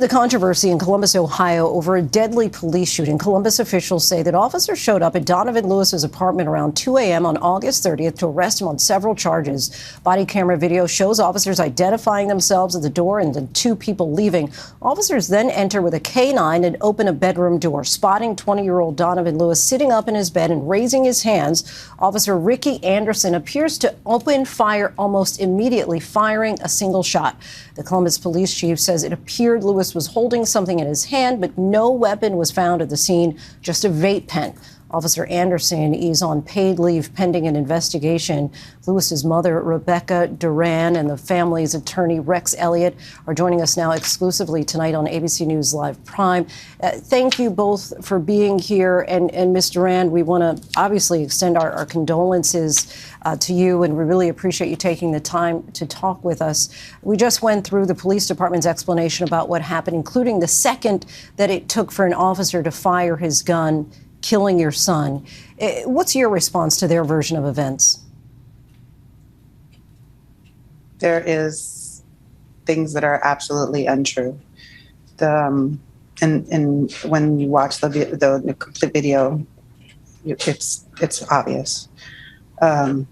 The controversy in Columbus, Ohio, over a deadly police shooting. Columbus officials say that officers showed up at Donovan Lewis's apartment around 2 a.m. on August 30th to arrest him on several charges. Body camera video shows officers identifying themselves at the door and then two people leaving. Officers then enter with a K-9 and open a bedroom door, spotting 20-year-old Donovan Lewis sitting up in his bed and raising his hands. Officer Ricky Anderson appears to open fire almost immediately, firing a single shot. The Columbus police chief says it appeared Lewis was holding something in his hand, but no weapon was found at the scene, just a vape pen. Officer Anderson is on paid leave pending an investigation. Lewis's mother, Rebecca Duran, and the family's attorney, Rex Elliott, are joining us now exclusively tonight on ABC News Live Prime. Thank you both for being here. And Ms. Duran, we want to obviously extend our condolences to you, and we really appreciate you taking the time to talk with us. We just went through the police department's explanation about what happened, including the second that it took for an officer to fire his gun, killing your son. What's your response to their version of events? There is things that are absolutely untrue. And when you watch the complete video, it's obvious. The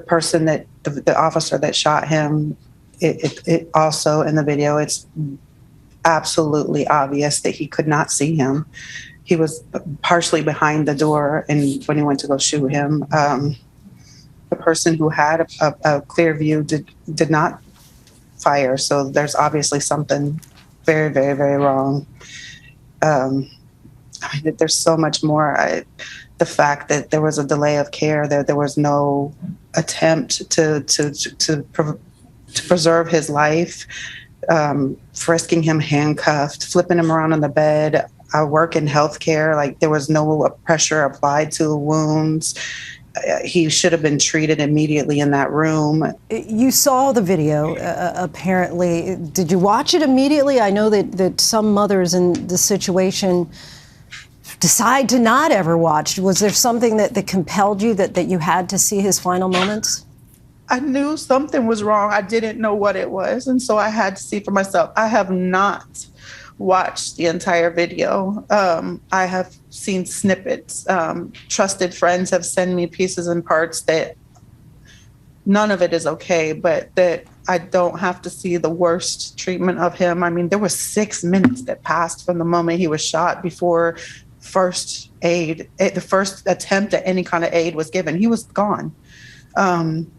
person that the officer that shot him, it also in the video, it's absolutely obvious that he could not see him. He was partially behind the door, and when he went to go shoot him, the person who had a clear view did not fire. So there's obviously something very, very, very wrong. I mean, there's so much more. The fact that there was a delay of care, there was no attempt to preserve his life. Frisking him handcuffed, flipping him around on the bed. I work in healthcare. Like, there was no pressure applied to wounds. He should have been treated immediately in that room. You saw the video, apparently. Did you watch it immediately? I know that some mothers in this situation decide to not ever watch. Was there something that compelled you that you had to see his final moments? I knew something was wrong. I didn't know what it was. And so I had to see for myself. I have not watched the entire video. I have seen snippets. Trusted friends have sent me pieces and parts that none of it is okay, but that I don't have to see the worst treatment of him. I mean, there was 6 minutes that passed from the moment he was shot before first aid, the first attempt at any kind of aid was given. He was gone.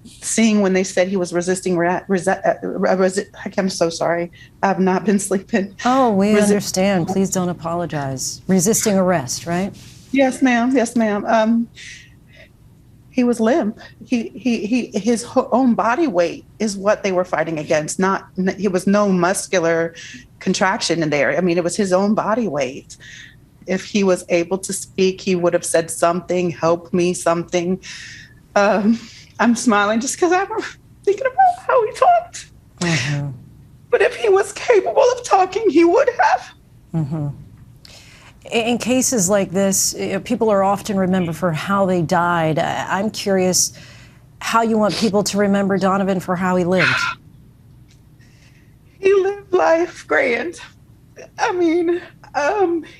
Seeing when they said he was resisting I'm so sorry. I have not been sleeping. Oh, we understand. Please don't apologize. Resisting arrest, right? Yes, ma'am. Yes, ma'am. He was limp. His own body weight is what they were fighting against. It was no muscular contraction in there. I mean, it was his own body weight. If he was able to speak, he would have said something, help me, something. I'm smiling just because I'm thinking about how he talked. Mm-hmm. But if he was capable of talking, he would have. Mm-hmm. In cases like this, people are often remembered for how they died. I'm curious how you want people to remember Donovan for how he lived. He lived life grand. I mean,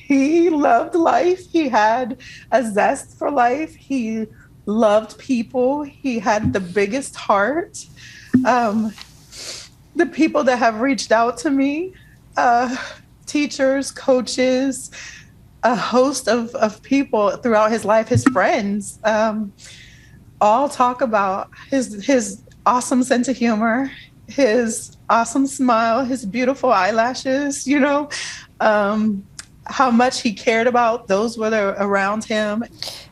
he loved life. He had a zest for life. He loved people. He had the biggest heart. The people that have reached out to me, teachers, coaches, a host of people throughout his life, his friends, all talk about his awesome sense of humor, his awesome smile, his beautiful eyelashes, how much he cared about those that were around him.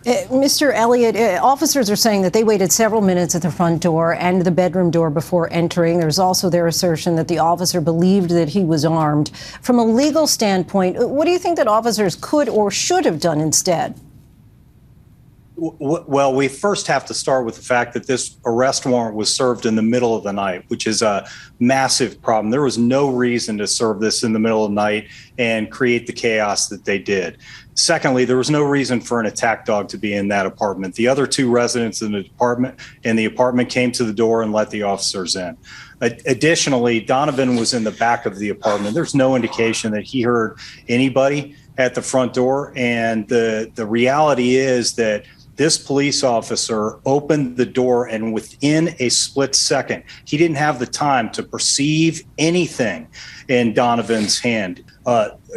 Mr. Elliott, officers are saying that they waited several minutes at the front door and the bedroom door before entering. There's also their assertion that the officer believed that he was armed. From a legal standpoint, what do you think that officers could or should have done instead? Well, we first have to start with the fact that this arrest warrant was served in the middle of the night, which is a massive problem. There was no reason to serve this in the middle of the night and create the chaos that they did. Secondly, there was no reason for an attack dog to be in that apartment. The other two residents in the apartment came to the door and let the officers in. Additionally, Donovan was in the back of the apartment. There's no indication that he heard anybody at the front door. And the reality is that this police officer opened the door, and within a split second, he didn't have the time to perceive anything in Donovan's hand.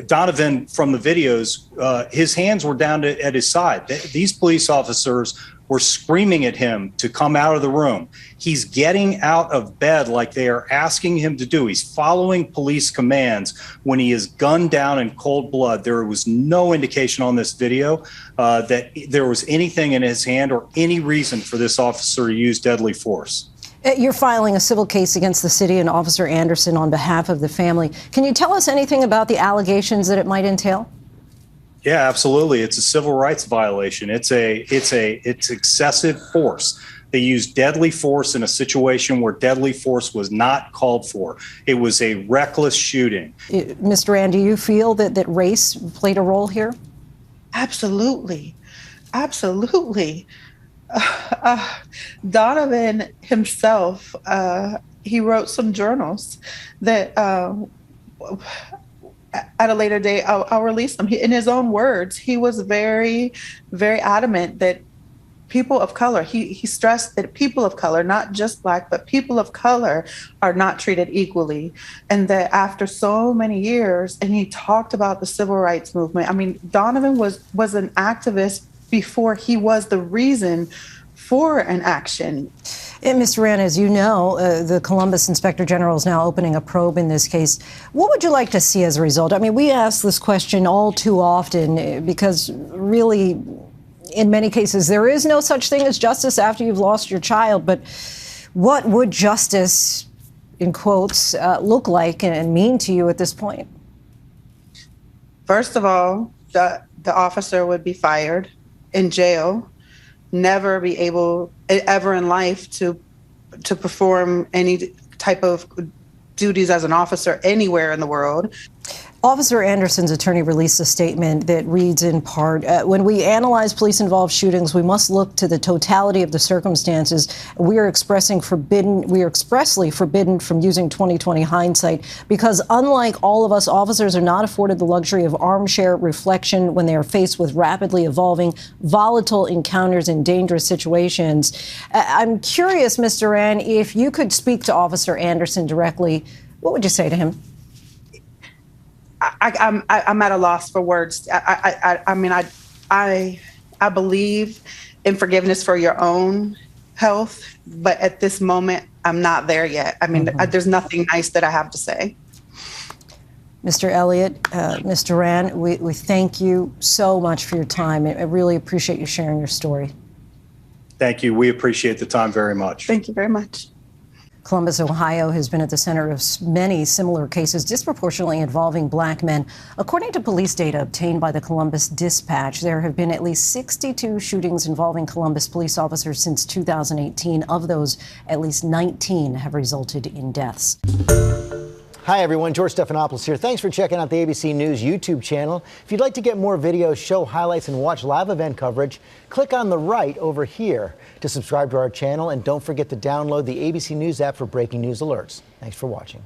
Donovan, from the videos, his hands were down at his side. These police officers were screaming at him to come out of the room. He's getting out of bed like they are asking him to do. He's following police commands when he is gunned down in cold blood. There was no indication on this video that there was anything in his hand or any reason for this officer to use deadly force. You're filing a civil case against the city and Officer Anderson on behalf of the family. Can you tell us anything about the allegations that it might entail? Yeah, absolutely. It's a civil rights violation. It's excessive force. They used deadly force in a situation where deadly force was not called for. It was a reckless shooting. Ms. Duran, do you feel that race played a role here? Absolutely. Absolutely. Donovan himself, he wrote some journals that at a later date, I'll release them. In his own words, he was very, very adamant that people of color, he stressed that people of color, not just Black, but people of color are not treated equally. And that after so many years, and he talked about the civil rights movement. I mean, Donovan was an activist before he was the reason for an action. And Ms. Duran, as you know, the Columbus Inspector General is now opening a probe in this case. What would you like to see as a result? I mean, we ask this question all too often because really, in many cases, there is no such thing as justice after you've lost your child. But what would justice, in quotes, look like and mean to you at this point? First of all, the officer would be fired, in jail, never be able ever in life to perform any type of duties as an officer anywhere in the world. Officer Anderson's attorney released a statement that reads in part, when we analyze police-involved shootings, we must look to the totality of the circumstances. We are expressly forbidden from using 20/20 hindsight because unlike all of us, officers are not afforded the luxury of armchair reflection when they are faced with rapidly evolving, volatile encounters in dangerous situations. I'm curious, Ms. Duran, if you could speak to Officer Anderson directly, what would you say to him? I'm at a loss for words. I mean, I believe in forgiveness for your own health, but at this moment, I'm not there yet. I mean, there's nothing nice that I have to say. Mr. Elliott, Ms. Duran, we thank you so much for your time. I really appreciate you sharing your story. Thank you. We appreciate the time very much. Thank you very much. Columbus, Ohio, has been at the center of many similar cases disproportionately involving Black men. According to police data obtained by the Columbus Dispatch, there have been at least 62 shootings involving Columbus police officers since 2018. Of those, at least 19 have resulted in deaths. Hi, everyone. George Stephanopoulos here. Thanks for checking out the ABC News YouTube channel. If you'd like to get more videos, show highlights, and watch live event coverage, click on the right over here to subscribe to our channel. And don't forget to download the ABC News app for breaking news alerts. Thanks for watching.